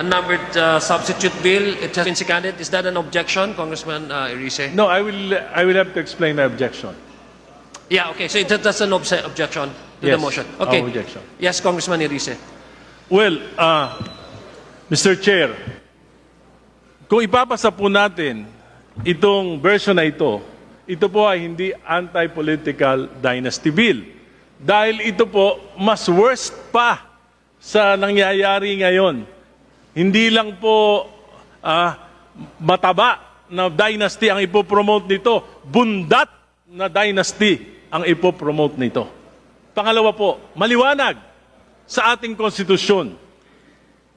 Numbered substitute bill, it has been seconded. Is that an objection, Congressman Irise? No, I will have to explain my objection. Yeah, okay. So that's an objection to the Yes, motion. Okay. our objection. Yes, Congressman Irise. Well, Mr. Chair, kung ipapasa po natin itong version na ito po ay hindi anti-political dynasty bill. Dahil ito po, mas worst pa sa nangyayari ngayon. Hindi lang po mataba na dynasty ang ipopromote nito, bundat na dynasty ang ipopromote nito. Pangalawa po, maliwanag sa ating konstitusyon.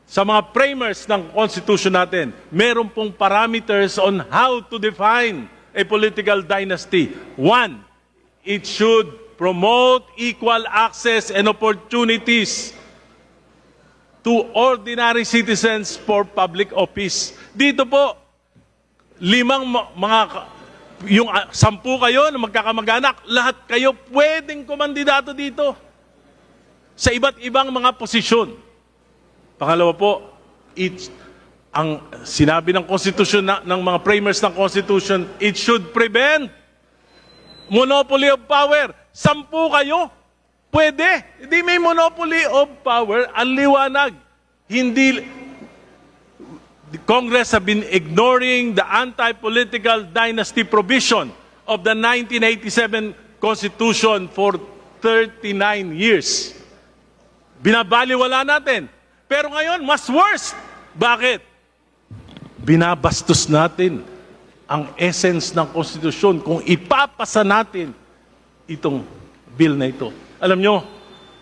Sa mga framers ng konstitusyon natin, meron pong parameters on how to define a political dynasty. One, it should promote equal access and opportunities to ordinary citizens for public office. Dito po, yung 10 kayo na magkakamag-anak, lahat kayo pwedeng kumandidato dito sa iba't ibang mga posisyon. Pangalawa po, ang sinabi ng Constitution ng mga framers ng Constitution, it should prevent monopoly of power. 10 kayo, pwede. Hindi may monopoly of power. Ang liwanag. Hindi. The Congress have been ignoring the anti-political dynasty provision of the 1987 Constitution for 39 years. Binabaliwala natin. Pero ngayon, mas worse. Bakit? Binabastos natin ang essence ng Konstitusyon kung ipapasa natin itong bill na ito. Alam nyo,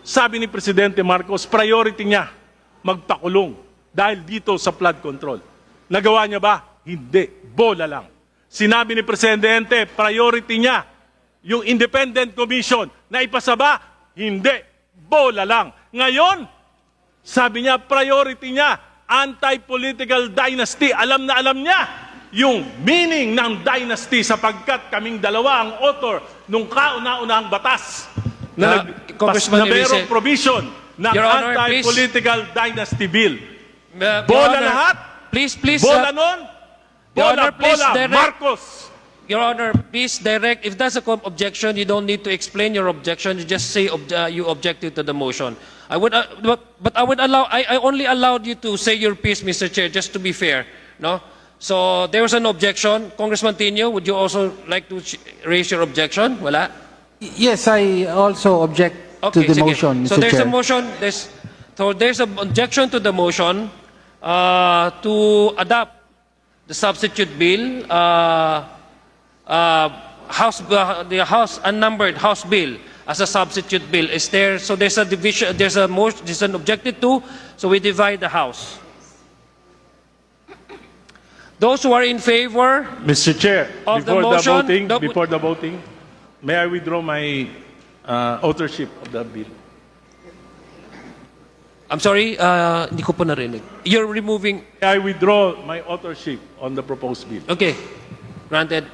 sabi ni Presidente Marcos, priority niya magpakulong dahil dito sa flood control. Nagawa niya ba? Hindi. Bola lang. Sinabi ni Presidente, priority niya yung independent commission na ipasa ba? Hindi. Bola lang. Ngayon, sabi niya, priority niya, anti-political dynasty. Alam na alam niya yung meaning ng dynasty sapagkat kaming dalawa ang author nung kauna-unahang batas na mayroong provision ng anti-political dynasty bill. Bola lahat. Please, bola nun. Bola, Marcos. Your Honor, please direct. If that's a objection, you don't need to explain your objection. You just say you objected to the motion. I would, but I would allow. I only allowed you to say your piece, Mr. Chair, just to be fair. No. So there was an objection. Congressman Tino, would you also like to raise your objection? Wala. Yes, I also object to the sige. motion, Mr. So there's Chair. a motion. There's an objection to the motion to adopt the substitute bill. The House unnumbered House bill as a substitute bill is there. So there's a division. There's a motion. There's an objected to. So we divide the House. Those who are in favor Mr. Chair, of the motion, before the voting, may I withdraw my authorship of the bill? I'm sorry, hindi ko po narinig. You're removing. I withdraw my authorship on the proposed bill. Okay, granted.